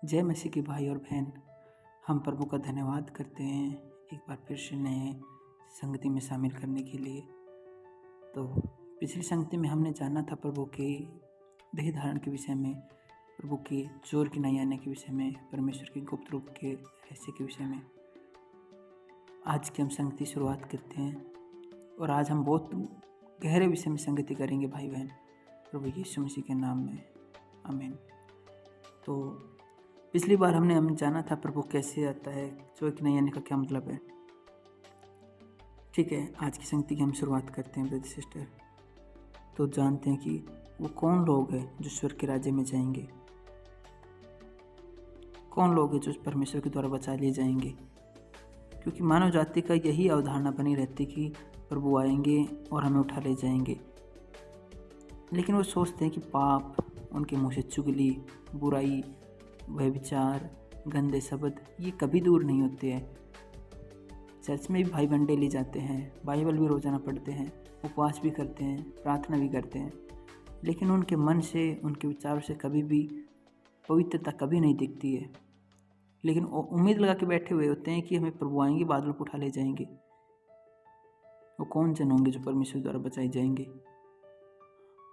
जय मसीह के भाई और बहन, हम प्रभु का धन्यवाद करते हैं एक बार फिर से नए संगति में शामिल करने के लिए। तो पिछली संगति में हमने जाना था प्रभु के देह धारण के विषय में, प्रभु के जोर की नहीं आने के विषय में, परमेश्वर के गुप्त रूप के रहस्य के विषय में। आज की हम संगति शुरुआत करते हैं और आज हम बहुत गहरे विषय में संगति करेंगे भाई बहन, प्रभु यीशु मसीह के नाम में, आमीन। तो पिछली बार हम जाना था प्रभु कैसे आता है, जोर की नहीं आने का क्या मतलब है। ठीक है, आज की संगति की हम शुरुआत करते हैं ब्रदर सिस्टर। तो जानते हैं कि वो कौन लोग हैं जो स्वर्ग के राज्य में जाएंगे, कौन लोग हैं जो परमेश्वर के द्वारा बचा लिए जाएंगे। क्योंकि मानव जाति का यही अवधारणा बनी रहती कि प्रभु आएंगे और हमें उठा ले जाएंगे, लेकिन वो सोचते हैं कि पाप, उनके मुँह से चुगली, बुराई, व्यभिचार, गंदे शब्द ये कभी दूर नहीं होते हैं। चर्च में भी भाई बहन डेली जाते हैं, बाइबल भी रोज़ाना पढ़ते हैं, उपवास भी करते हैं, प्रार्थना भी करते हैं, लेकिन उनके मन से, उनके विचारों से कभी भी पवित्रता कभी नहीं दिखती है। लेकिन वो उम्मीद लगा के बैठे हुए होते हैं कि हमें प्रभु आएंगे, बादलों को उठा ले जाएंगे। वो कौन जन होंगे जो परमेश्वर द्वारा बचाए जाएंगे।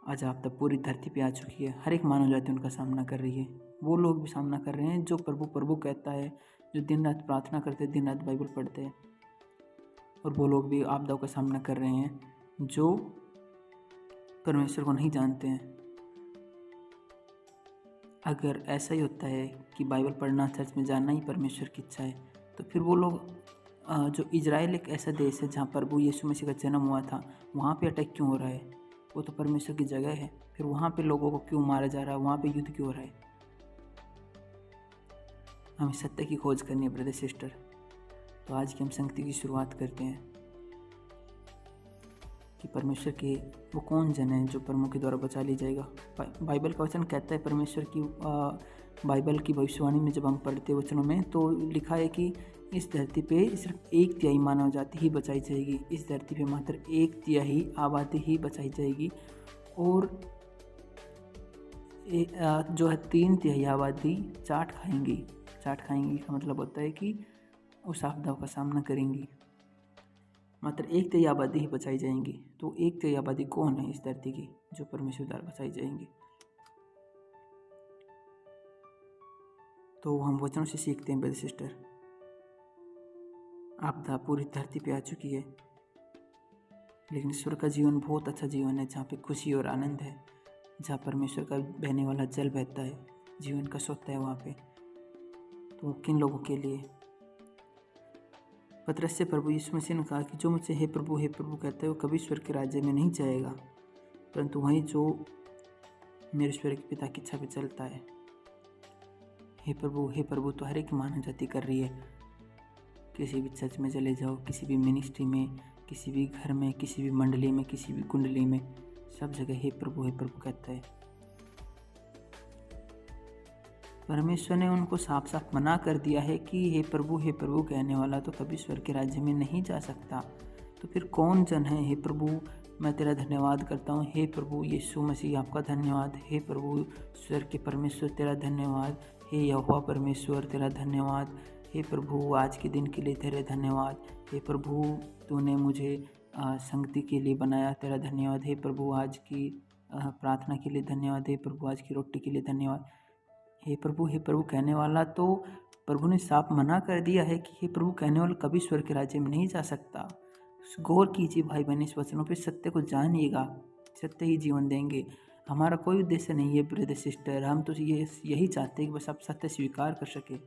आज आपदा पूरी धरती पे आ चुकी है, हर एक मानव जाति उनका सामना कर रही है। वो लोग भी सामना कर रहे हैं जो प्रभु प्रभु कहता है, जो दिन रात प्रार्थना करते हैं, दिन रात बाइबल पढ़ते हैं। और वो लोग भी आपदाओं का सामना कर रहे हैं जो परमेश्वर को नहीं जानते हैं। अगर ऐसा ही होता है कि बाइबल पढ़ना, चर्च में जाना ही परमेश्वर की इच्छा है, तो फिर वो लोग जो इजराइल एक ऐसा देश है जहाँ प्रभु यीशु मसीह का जन्म हुआ था, वहाँ पे अटैक क्यों हो रहा है। वो तो परमेश्वर की जगह है, फिर वहाँ पे लोगों को क्यों मारा जा रहा है, वहाँ पे युद्ध क्यों हो रहा है। हमें सत्य की खोज करनी है ब्रदर सिस्टर। तो आज की हम संगति की शुरुआत करते हैं कि परमेश्वर के वो कौन जन है जो प्रभु के द्वारा बचा लिया जाएगा। बाइबल का वचन कहता है, परमेश्वर की बाइबल की भविष्यवाणी में जब हम पढ़ते हैं वचनों में, तो लिखा है कि इस धरती पे सिर्फ 1/3 मानव जाति ही बचाई जाएगी। इस धरती पे मात्र 1/3 आबादी ही बचाई जाएगी और जो है 3/3 आबादी चाट खाएंगी। चाट खाएंगी का मतलब होता है कि उस आपदाओं का सामना करेंगी। मात्र 1/3 आबादी ही बचाई जाएंगी। तो 1/3 आबादी कौन है इस धरती की जो परमेश्वर द्वारा बचाई जाएंगी। तो हम वचनों से सीखते हैं ब्रदर सिस्टर। आपदा पूरी धरती पे आ चुकी है, लेकिन ईश्वर का जीवन बहुत अच्छा जीवन है, जहाँ पे खुशी और आनंद है, जहाँ परमेश्वर का बहने वाला जल बहता है, जीवन का स्वतः है वहाँ पे। तो किन लोगों के लिए। पतरस से प्रभु यीशु मसीह ने कहा कि जो मुझसे हे प्रभु कहता है वो कभी स्वर्ग के राज्य में नहीं जाएगा, परंतु वही जो मेरे स्वर्ग के पिता की इच्छा पे चलता है। हे प्रभु तो हर एक मानव जाति कर रही है। किसी भी चर्च में चले जाओ, किसी भी मिनिस्ट्री में, किसी भी घर में, किसी भी मंडली में, किसी भी कुंडली में, सब जगह हे प्रभु कहता है। परमेश्वर ने उनको साफ साफ मना कर दिया है कि हे प्रभु कहने वाला तो कभी स्वर्ग के राज्य में नहीं जा सकता। तो फिर कौन जन है। हे प्रभु मैं तेरा धन्यवाद करता हूँ, हे प्रभु यीशु मसीह आपका धन्यवाद, हे प्रभु स्वर्ग के परमेश्वर तेरा धन्यवाद, हे यहोवा परमेश्वर तेरा धन्यवाद, हे प्रभु आज के दिन के लिए तेरे धन्यवाद, हे प्रभु तूने मुझे संगति के लिए बनाया, तेरा धन्यवाद, हे प्रभु आज की प्रार्थना के लिए धन्यवाद, हे प्रभु आज की रोटी के लिए धन्यवाद। हे प्रभु कहने वाला तो प्रभु ने साफ मना कर दिया है कि हे प्रभु कहने वाला कभी स्वर्ग के राज्य में नहीं जा सकता। गौर कीजिए भाई बहन इस वचनों पे, सत्य को जानिएगा, सत्य ही जीवन देंगे। हमारा कोई उद्देश्य नहीं है ब्रदर सिस्टर, हम तो यही चाहते हैं कि बस आप सत्य स्वीकार कर सके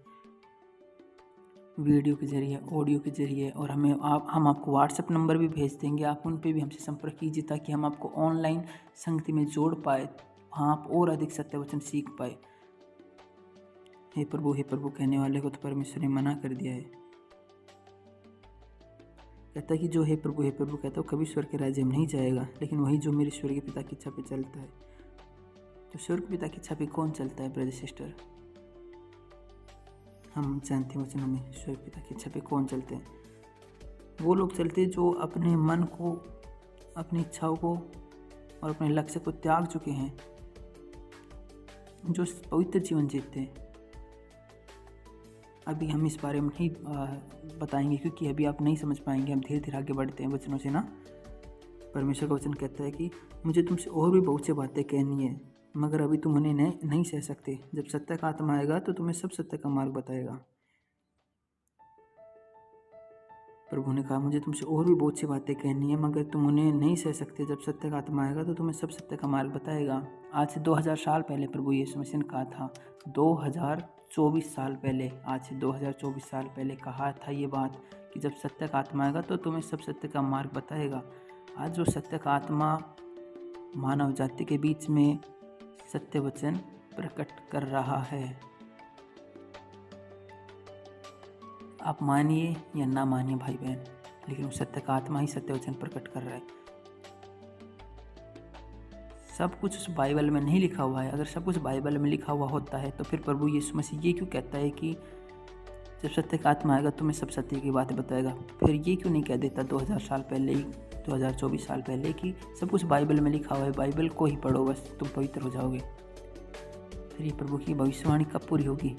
वीडियो के जरिए, ऑडियो के जरिए। और हम आपको व्हाट्सएप नंबर भी भेज देंगे, आप उन पे भी हमसे संपर्क कीजिए ताकि हम आपको ऑनलाइन संगति में जोड़ पाए, वहाँ आप और अधिक सत्य वचन सीख पाए। हे प्रभु कहने वाले को तो परमेश्वर ने मना कर दिया है। कहता है कि जो हे प्रभु कहता है वो कभी स्वर्ग के राज्य में नहीं जाएगा, लेकिन वही जो मेरे स्वर्गीय पिता की इच्छा पे चलता है। तो स्वर्ग पिता की इच्छा पे कौन चलता है ब्रदर सिस्टर। हम जानते हैं वचनों में स्वर्ग पिता की इच्छा पे कौन चलते हैं। वो लोग चलते हैं जो अपने मन को, अपनी इच्छाओं को और अपने लक्ष्य को त्याग चुके हैं, जो पवित्र जीवन जीते हैं। अभी हम इस बारे में नहीं बताएंगे, क्योंकि अभी आप नहीं समझ पाएंगे। हम धीरे धीरे आगे बढ़ते हैं वचनों से ना। परमेश्वर का वचन कहता है कि मुझे तुमसे और भी बहुत सी बातें कहनी है, मगर अभी तुम उन्हें नहीं सह सकते। जब सत्य का आत्मा आएगा तो तुम्हें सब सत्य का मार्ग बताएगा। प्रभु ने कहा, मुझे तुमसे और भी बहुत सी बातें कहनी है, मगर तुम उन्हें नहीं सह सकते। जब सत्य का आत्मा आएगा तो तुम्हें सब सत्य का मार्ग बताएगा। आज से 2000 साल पहले प्रभु यीशु मसीह ने कहा था, 2024 साल पहले, आज से 2024 साल पहले कहा था ये बात कि जब सत्य का आत्मा आएगा तो तुम्हें सब सत्य का मार्ग बताएगा। आज जो सत्य का आत्मा मानव जाति के बीच में सत्य वचन प्रकट कर रहा है। आप मानिए या ना मानिए भाई बहन, लेकिन उस सत्य का आत्मा ही सत्य वचन प्रकट कर रहा है। सब कुछ उस बाइबल में नहीं लिखा हुआ है। अगर सब कुछ बाइबल में लिखा हुआ होता है तो फिर प्रभु यीशु मसीह ये क्यों कहता है कि जब सत्य का आत्मा आएगा तो मैं सब सत्य की बातें बताएगा? फिर ये क्यों नहीं कह देता 2000 साल पहले ही, 2024 साल पहले कि सब कुछ बाइबल में लिखा हुआ है, बाइबल को ही पढ़ो बस, तुम पवित्र हो जाओगे? फिर ये प्रभु की भविष्यवाणी कब पूरी होगी?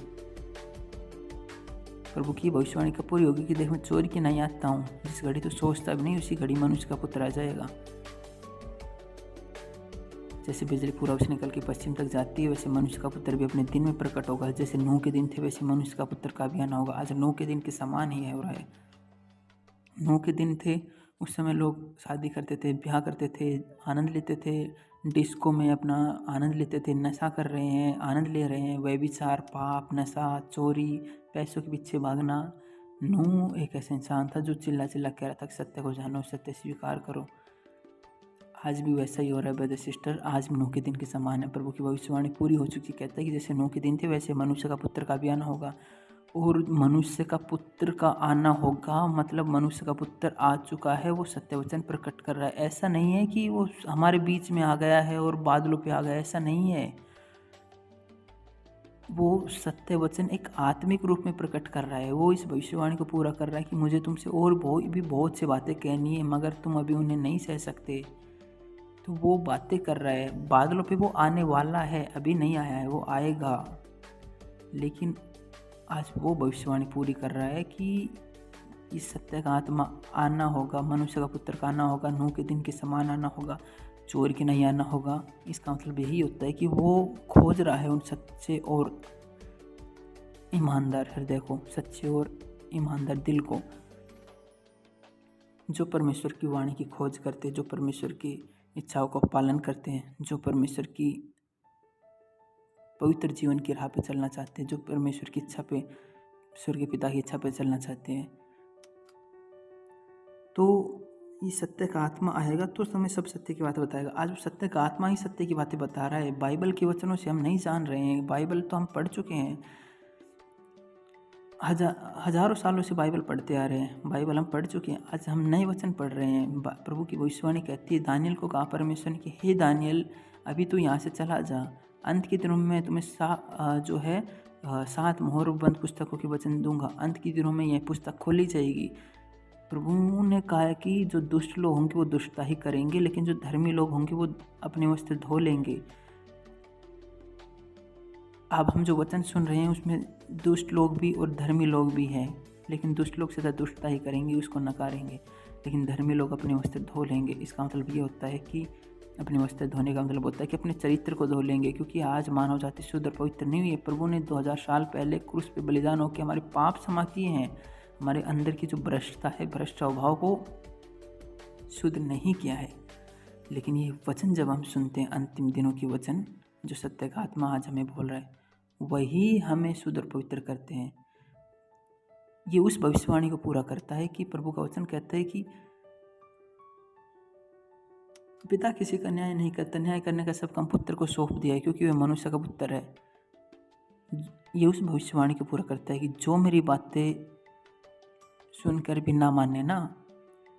प्रभु की भविष्यवाणी कब पूरी होगी कि देख, मैं चोरी की नहीं आता हूँ, जिस घड़ी तो सोचता भी नहीं उसी घड़ी मनुष्य का पुत्र आ जाएगा। जैसे बिजली पूर्व से निकल के पश्चिम तक जाती है, वैसे मनुष्य का पुत्र भी अपने दिन में प्रकट होगा। जैसे नूह के दिन थे वैसे मनुष्य का पुत्र का भी आना होगा। आज नूह के दिन के समान ही हो रहा है। नूह के दिन थे, उस समय लोग शादी करते थे, ब्याह करते थे, आनंद लेते थे, डिस्को में अपना आनंद लेते थे, नशा कर रहे हैं, आनंद ले रहे हैं, व्यभिचार, पाप, नशा, चोरी, पैसों के पीछे भागना। नूह एक ऐसा इंसान था जो चिल्ला चिल्ला कह रहा था कि सत्य को जानो, सत्य स्वीकार करो। आज भी वैसा ही हो रहा है ब्रदर सिस्टर, आज भी नूह के दिन के समान है। प्रभु की भविष्यवाणी पूरी हो चुकी। कहता है कि जैसे नूह के दिन थे वैसे मनुष्य का पुत्र का भी आना होगा। और मनुष्य का पुत्र का आना होगा मतलब मनुष्य का पुत्र आ चुका है, वो सत्य वचन प्रकट कर रहा है। ऐसा नहीं है कि वो हमारे बीच में आ गया है और बादलों पे आ गया, ऐसा नहीं है। वो सत्य वचन एक आत्मिक रूप में प्रकट कर रहा है। वो इस भविष्यवाणी को पूरा कर रहा है कि मुझे तुमसे और बहुत सी बातें कहनी है, मगर तुम अभी उन्हें नहीं सह सकते। तो वो बातें कर रहा है, बादलों पे वो आने वाला है, अभी नहीं आया है, वो आएगा। लेकिन आज वो भविष्यवाणी पूरी कर रहा है कि इस सत्य का आत्मा आना होगा, मनुष्य का पुत्र का आना होगा, नूह के दिन के समान आना होगा, चोर के नहीं आना होगा। इसका मतलब यही होता है कि वो खोज रहा है उन सच्चे और ईमानदार हृदय को, सच्चे और ईमानदार दिल को, जो परमेश्वर की वाणी की खोज करते हैं, जो परमेश्वर की इच्छाओं का पालन करते हैं, जो परमेश्वर की पवित्र जीवन की राह पे चलना चाहते हैं, जो परमेश्वर की इच्छा पे, स्वर्गीय पिता की इच्छा पे चलना चाहते हैं। तो ये सत्य का आत्मा आएगा तो हमें सब सत्य की बातें बताएगा। आज सत्य का आत्मा ही सत्य की बातें बता रहा है। बाइबल के वचनों से हम नहीं जान रहे हैं, बाइबल तो हम पढ़ चुके हैं, हजारों सालों से बाइबल पढ़ते आ रहे हैं, बाइबल हम पढ़ चुके हैं। आज हम नए वचन पढ़ रहे हैं। प्रभु की भविष्यवाणी कहती है, दानियल को कहा परमेश्वर ने कि हे दानियल, अभी तू यहाँ से चला जा, अंत के दिनों में तुम्हें 7 मोहर बंद पुस्तकों के वचन दूंगा। अंत के दिनों में यह पुस्तक खोली जाएगी। प्रभु ने कहा कि जो दुष्ट लोग होंगे वो दुष्टता ही करेंगे, लेकिन जो धर्मी लोग होंगे वो अपने वस्त्र धो लेंगे। अब हम जो वचन सुन रहे हैं उसमें दुष्ट लोग भी और धर्मी लोग भी हैं, लेकिन दुष्ट लोग सदा दुष्टता ही करेंगे, उसको नकारेंगे, लेकिन धर्मी लोग अपने वस्त्र धो लेंगे। इसका मतलब ये होता है कि अपने वस्त्र धोने का मतलब होता है कि अपने चरित्र को धो लेंगे, क्योंकि आज मानव जाति शुद्ध और पवित्र नहीं हुई है। प्रभु ने 2000 साल पहले क्रूस पे बलिदान होकर हमारे पाप क्षमा किए हैं, हमारे अंदर की जो भ्रष्टता है, भ्रष्ट स्वभाव को शुद्ध नहीं किया है। लेकिन ये वचन जब हम सुनते हैं, अंतिम दिनों के वचन जो सत्य का आत्मा आज हमें बोल रहा है, वही हमें शुद्ध और पवित्र करते हैं। ये उस भविष्यवाणी को पूरा करता है कि प्रभु का वचन कहता है कि पिता किसी का न्याय नहीं करता, न्याय करने का सब काम पुत्र को सौंप दिया है, क्योंकि वह मनुष्य का पुत्र है। ये उस भविष्यवाणी को पूरा करता है कि जो मेरी बातें सुनकर भी ना माने ना,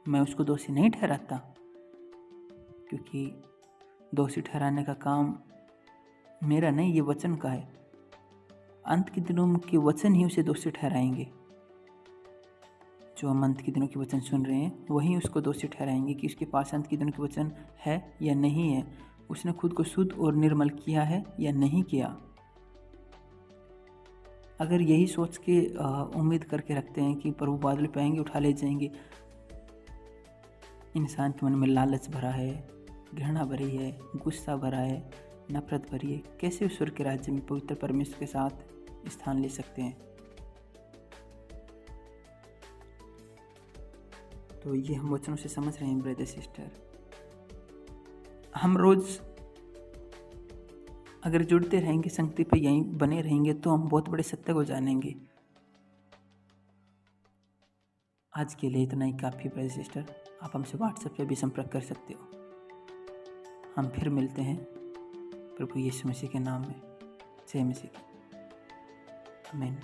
मैं उसको दोषी नहीं ठहराता, क्योंकि दोषी ठहराने का काम मेरा नहीं, ये वचन का है। अंत के दिनों के वचन ही उसे दोषी ठहराएंगे। जो हम अंत के दिनों के वचन सुन रहे हैं वही उसको दोषी ठहराएंगे कि उसके पास अंत के दिनों के वचन है या नहीं है, उसने खुद को शुद्ध और निर्मल किया है या नहीं किया। अगर यही सोच के उम्मीद करके रखते हैं कि प्रभु बादल पे आएंगे उठा ले जाएंगे, इंसान के मन में लालच भरा है, घृणा भरी है, गुस्सा भरा है, नफरत भरी है, कैसे ईश्वर के राज्य में पवित्र परमेश्वर के साथ स्थान ले सकते हैं। तो ये हम वचनों से समझ रहे हैं ब्रदर सिस्टर। हम रोज अगर जुड़ते रहेंगे, संगति पे यहीं बने रहेंगे, तो हम बहुत बड़े सत्य को जानेंगे। आज के लिए इतना ही काफ़ी ब्रदर सिस्टर। आप हमसे व्हाट्सएप पे भी संपर्क कर सकते हो। हम फिर मिलते हैं प्रभु यीशु मसीह के नाम में। जय मसीह की। आमीन।